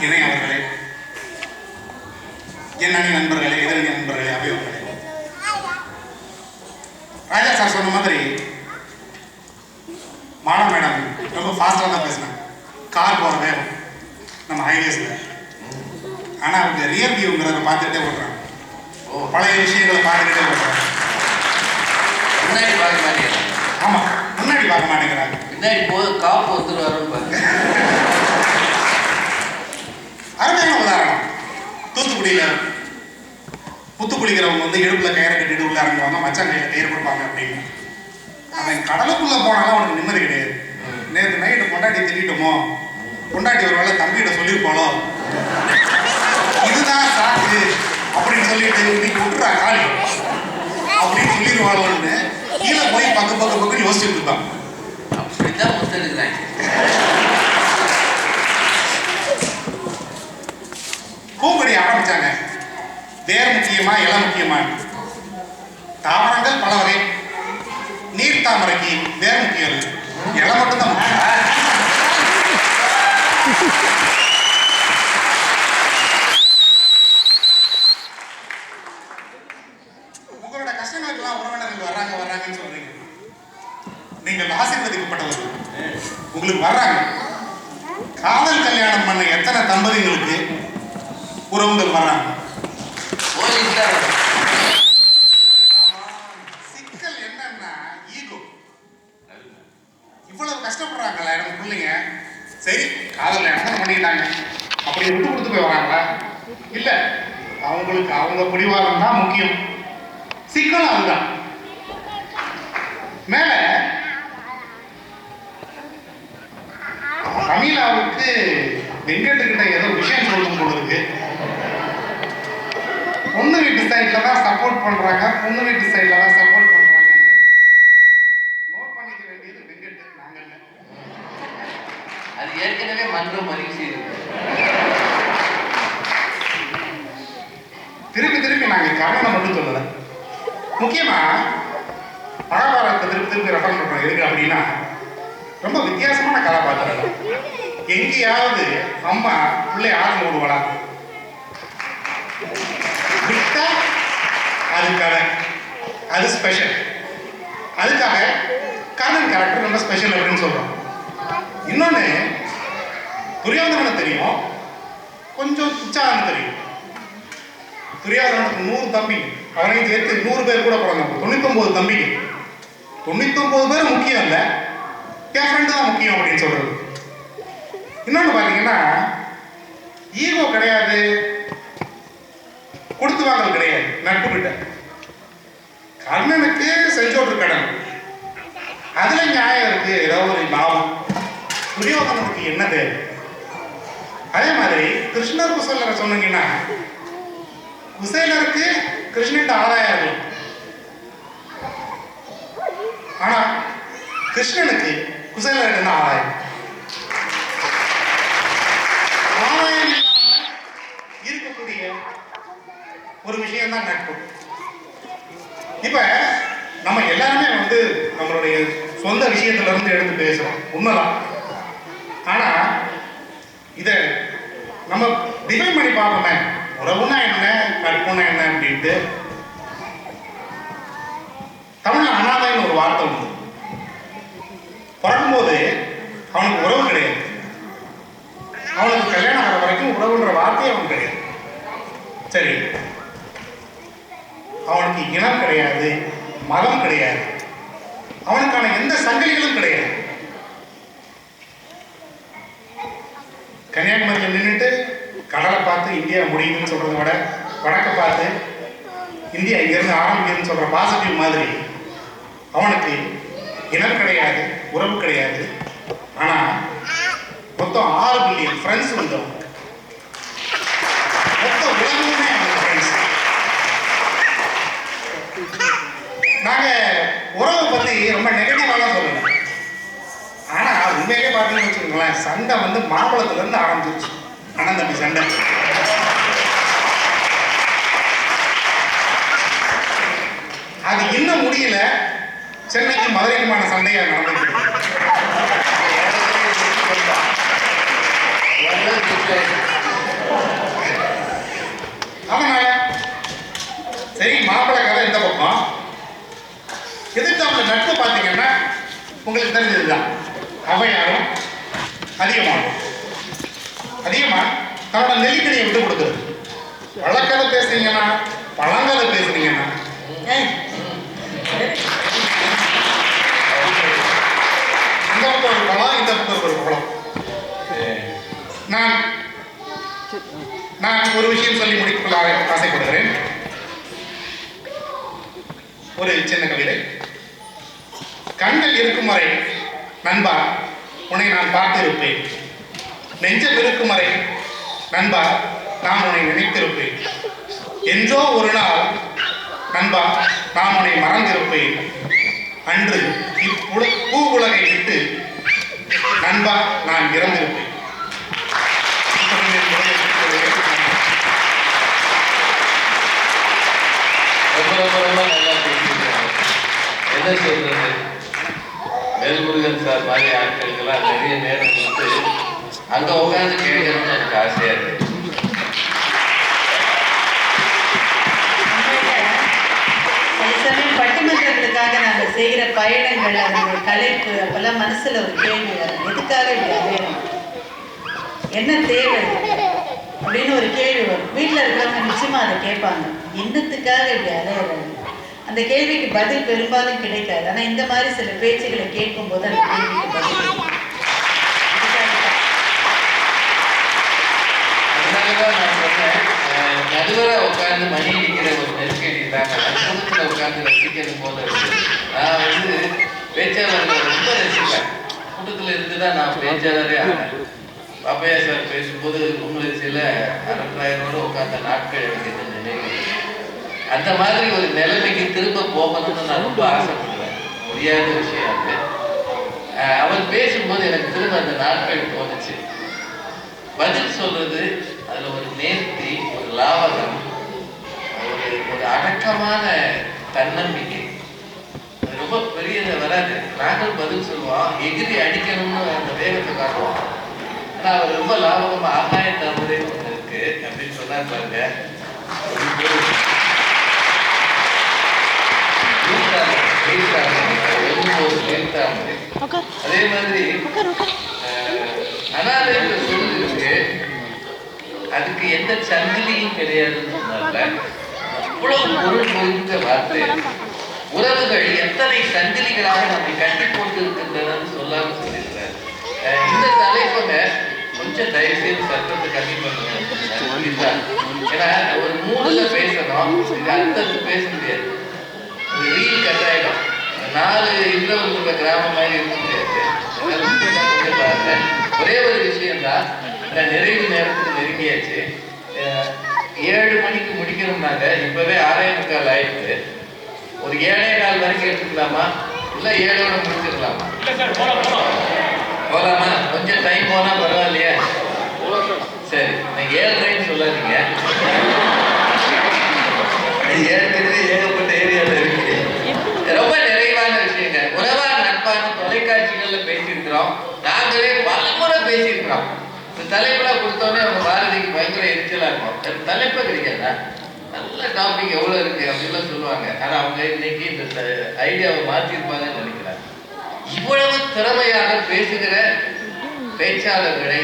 இணை அவர்களே, என் அணி நண்பர்களே, எதிரணி நண்பர்களே, அவையோர்களே, ராஜா சார் சொன்ன மாதிரி மாலா மேடம் ரொம்ப ஃபாஸ்டாக தான் பேசினாங்க. கார் போகிற வேகம் நம்ம ஹைவேஸில். ஆனால் அவங்க ரியல் வியூங்கிறத பார்த்துக்கிட்டே ஓட்டுறாங்க. பழைய விஷயங்களை பார்த்துக்கிட்டே ஓட்டுறாங்க. முன்னாடி பார்க்க மாட்டேங்கிறாங்க. ஆமாம், முன்னாடி பார்க்க மாட்டேங்கிறாங்க. முன்னாடி போது காப்பு வந்துட்டு வரும் பாருங்க. அருமையான உதாரணம். தூத்துக்குடியில் புத்து குளிக்கிறவங்க வந்து இடுப்பில் கயிறை கட்டிட்டு உள்ள இறங்குவாங்க, மச்சான் கையில் கயிறு கொடுப்பாங்க அப்படின்னு. அவன் கடலுக்குள்ளே போனாலும் அவனுக்கு நிம்மதி கிடையாது. நேற்று நைட்டு பொண்டாட்டி திட்டோமோ, பொண்டாட்டி ஒரு வேளை தம்பிகிட்ட சொல்லியிருப்பாளோ, இதுதான் சாக்கு அப்படின்னு சொல்லிட்டு இன்னைக்கு விட்டுறா காலி அப்படின்னு சொல்லிடுவாளோன்னு கீழே போய் பக்கம் யோசிச்சுட்டு இருப்பாங்க. அப்படித்தான் முத்தெடுக்கிறாங்க. பூங்கொடி ஆரம்பிச்சாங்க. வேர் முக்கியமா, இலை முக்கியமா? தாவரங்கள் பல வகை. நீர் தாமரைக்கு வேர் முக்கியம், இலை மட்டும்தான் முக்கியம். உங்களோட கஷ்டங்களுக்கெல்லாம் உறவினர்கள் வர்றாங்கன்னு சொல்றீங்க. நீங்கள் ஆசீர்வதிக்கப்பட்டவர்கள், உங்களுக்கு வர்றாங்க. காதல் கல்யாணம் பண்ண எத்தனை தம்பதிகளுக்கு உறவுகள் வர்றாங்க. சிக்கல் என்னன்னா ஈகோ. இவ்வளவு கஷ்டப்படுறாங்களா நம்ம பிள்ளைங்க? சரி, காதல் கல்யாணம் பண்ணிட்டாங்க, அப்படி விட்டு கொடுத்து போய் வராங்களா? இல்ல, அவங்களுக்கு அவங்க பிடிவாதம் தான் முக்கியம். சிக்கல் அதுதான். மேல தமிழாவுக்கு வெங்கட்டுக்கிட்ட ஏதோ விஷயம் சொல்லணும் போல இருக்கு. பொண்ணு வீட்டு சைட்ல தான் சப்போர்ட் பண்றாங்க, பொண்ணு வீட்டு சைட்ல தான் சப்போர்ட் பண்றாங்கன்னு நோட் பண்ணிக்க வேண்டியது வெங்கட், நாங்க இல்ல. அது ஏற்கனவே மன்றம் அறிக்கை திருப்பி நாங்க கர்ணனை மட்டும் சொல்லல. முக்கியமா மகாபாரதத்தை திருப்பி ரெஃபர் பண்றோம். எதுக்கு அப்படின்னா, ரொம்ப வித்தியாசமான கதாபாத்திரம். எங்கேயாவது அம்மா பிள்ளை ஆறு ஓடுவாளா? விட்டா அது கதை, அது ஸ்பெஷல். அதுக்காக கர்ணன் கேரக்டர் ரொம்ப ஸ்பெஷல் அப்படின்னு சொல்றோம். இன்னொன்னு, துரியோதனனை தெரியும், கொஞ்சம் துச்சாதனன் தெரியும். துரியோதனனுக்கு 100 தம்பி, அவனையும் சேர்த்து 100 பேர் கூட பிறந்தாங்க. 99 தம்பிக்கு. 99 பேர் முக்கியம் இல்லை, என் ஃப்ரெண்டு தான் முக்கியம் அப்படின்னு சொல்றது. இன்னொன்று பார்த்தீங்கன்னா, ஈகோ கிடையாது, கொடுத்து வாங்கல் கிடையாது. நட்பு கிட்ட கர்ணனுக்கு செஞ்சோட்டு கடன், அதுல நியாயம் இருக்கு, ஏதாவது ஒரு லாபம். துரியோதனனுக்கு என்ன தேவை? அதே மாதிரி கிருஷ்ணர் குசேலரை சொன்னீங்கன்னா, குசேலருக்கு கிருஷ்ணன் ஆதாயம் இருக்கும், ஆனா கிருஷ்ணனுக்கு குசேலர் என்ன ஆதாயம்? ஆதாயம் இல்லாம இருக்கக்கூடிய ஒரு விஷயம் தான் நட்பு. இப்ப நம்ம எல்லாருமே வந்து நம்மளுடைய சொந்த விஷயத்துல இருந்து எடுத்து பேசுறோம், உண்மைதான். ஆனா இத நம்ம டிஃபைன் பண்ணி பார்ப்போமே, உறவுனா என்ன, நட்புனா என்ன அப்படின்ட்டு. தமிழ்ல அனாதைன்னு ஒரு வார்த்தை உண்டு. பிறக்கும்போது அவனுக்கு உறவு கிடையாது, அவனுக்கு கல்யாணம் ஆகிற வரைக்கும் உறவுன்ற வார்த்தையே அவனுக்கு கிடையாது. சரி, அவனுக்கு இனம் கிடையாது, மதம் கிடையாது, அவனுக்கான எந்த சங்கிலிகளும் கிடையாது. கன்னியாகுமரியில் நின்றுட்டு கடலை பார்த்து இந்தியா முடியுதுன்னு சொல்றதை விட, வடக்க பார்த்து இந்தியா இங்கிருந்து ஆரம்பிக்குதுன்னு சொல்ற பாசிட்டிவ் மாதிரி அவனுக்கு இனம் கிடையாது, உறவு கிடையாது. ஆனா மொத்தம் 6 பில்லியன் ஃப்ரெண்ட்ஸ் வந்து அவனுக்கு, மொத்த உலகமே அவனுக்கு ஃப்ரெண்ட்ஸ். நாங்க உறவை பத்தி ரொம்ப நெகட்டிவாலாம் சொல்லல, ஆனா உண்மையிலே பார்த்தீங்கன்னு வச்சுக்கோங்களேன், சண்டை வந்து மாம்பழத்துல இருந்து ஆரம்பிச்சிருச்சு. அண்ணன் தம்பி சண்டை. அது இன்னும் முடியல. சென்னைக்கு மதுரைக்குமான சண்டையா நடந்துட்டு அதனால சரி, மாப்பிள்ளை கதை இந்த பக்கம். எதிர்த்தாப்புல நட்பு பார்த்தீங்கன்னா உங்களுக்கு தெரிஞ்சதுதான். அவையாரும் அதிகமா தன்னோட நெல்லிக்கனியை விட்டு கொடுக்குறது. வழக்கதை பேசுனீங்கன்னா, பழங்கதை பேசுனீங்கன்னா இந்த பக்கம் ஒரு பழம், இந்த பக்கம் ஒரு பழம். நான் ஒரு விஷயம் சொல்லி முடித்துக்கொள்ள ஆசைப்படுகிறேன். ஒரு சின்ன கவிதை. கண்கள் இருக்கும் வரை நண்பா உன்னை நான் பார்த்திருப்பேன், நெஞ்சம் இருக்கும் வரை நண்பா நான் உன்னை நினைத்திருப்பேன், என்றோ ஒரு நாள் நண்பா நான் உன்னை மறந்திருப்பேன், அன்று பூ உலகை விட்டு நண்பா நான் இறந்திருப்பேன். ரொம்ப நல்லா பேசியிருக்காங்க. என்ன சொல்றது, வேல்முருகன் சார் மாதிரி ஆட்களுக்கெல்லாம் நிறைய நேரம் கொடுத்து அங்க உட்காந்து கேட்கணும்னு எனக்கு ஆசையா இருக்கு. பட்டிமன்றங்களுக்காக நாங்கள் செய்கிற பயணங்கள், அதனுடைய கலைப்பு, அப்பெல்லாம் மனசுல ஒரு கேள்வி வரும், எதுக்காக இப்படி அலையணும், என்ன தேவை அப்படின்னு ஒரு கேள்வி வரும். வீட்டில் இருக்கிறவங்க நிச்சயமா அதை கேட்பாங்க, என்னத்துக்காக இப்படி அலையிறாங்க. அந்த கேள்விக்கு பதில் பெரும்பாலும் கிடைக்காது. ஆனா இந்த மாதிரி சில பேச்சுகளை கேட்கும் போது அந்த கேள்விக்கு பதில். அதனாலதான் நான் சொன்னேன், நடுவரா உட்கார்ந்து மணி அடிக்கிற ஒரு நெருக்கடி தாங்க குடும்பத்துல உட்கார்ந்து ரசிக்கிறது போல இருக்கு. நான் பேச்சாளர்களை ரொம்ப ரசிப்பேன். கூட்டத்துல இருந்துதான் நான் பேச்சாளரே ஆனேன். பாப்பையா சார் பேசும்போது உங்களுக்கு சில அரசாயரோட உட்கார்ந்த நாட்கள் எனக்கு நினைவு. அந்த மாதிரி ஒரு நிலைமைக்கு திரும்ப போகணும்னு நான் ரொம்ப ஆசைப்படுவேன். முடியாத விஷயம் அது. அவர் பேசும்போது எனக்கு திரும்ப அந்த நாட்கள் தோணுச்சு. பதில் சொல்றது அதுல ஒரு நேர்த்தி, ஒரு லாவகம், ஒரு அடக்கமான தன்னம்பிக்கை. அது ரொம்ப பெரியதை வராது. நாங்கள் பதில் சொல்லுவோம், எகிரி அடிக்கணும்னு அந்த வேகத்தை காட்டுவோம். ஆனா அவர் ரொம்ப லாபகமா ஆகாய தாமரை ஒன்று இருக்கு அப்படின்னு சொன்னார் பாருங்க. அதே மாதிரி அனாதைன்ற சொல் இருக்கு, அதுக்கு எந்த சங்கிலியும் கிடையாதுன்னு சொன்னார்ல. அவ்வளவு பொருள் பொருந்த வார்த்தை. உறவுகள் எத்தனை சங்கிலிகளாக நம்மை கட்டி போட்டு இருக்கின்றன சொல்லாம சொல்லியிருக்கிறார். இந்த தலைப்பங்க கொஞ்சம் தயவு செய்து சத்தத்தை கம்மி பண்ணுங்க. ஏன்னா ஒரு மூணுல பேசணும், இது அடுத்தது பேச முடியாது. ஒரு ரீல் கட் ஆயிடும். 4 இன்டர்வல் உள்ள கிராமம் மாதிரி இருக்க முடியாது. பாருங்க, ஒரே ஒரு விஷயம்தான். நிறைவு நேரத்துக்கு நெருங்கியாச்சு. 7 மணிக்கு முடிக்கணும்னாங்க, இப்பவே 6:45 ஆயிடுச்சு. ஒரு 7:15 வரைக்கும் எடுத்துக்கலாமா, இல்ல 7 முடிச்சிடலாமா? போலாமா? கொஞ்சம் டைம் போனா பரவாயில்லையா? சரி, நீங்க 7:30 சொல்லாதீங்க. ஏற்கனவே ஏகப்பட்ட ஏரியால இருக்கு. ரொம்ப நிறைவான விஷயங்க. உறவா நட்பான தொலைக்காட்சிகள்ல பேசியிருக்கிறோம், நாங்களே பலமுறை பேசியிருக்கிறோம். இந்த தலைப்புல கொடுத்தோன்னே அவங்க பாரதிக்கு பயங்கர எரிச்சலா இருக்கும். தலைப்பை கிடைக்காதா, நல்ல டாபிக் எவ்வளவு இருக்கு அப்படின்லாம் சொல்லுவாங்க. ஆனா அவங்க இன்னைக்கு இந்த ஐடியாவை மாற்றிருப்பாங்கன்னு நினைக்கிறாங்க. இவ்வளவு திறமையாக பேசுகிற பேச்சாளர்களை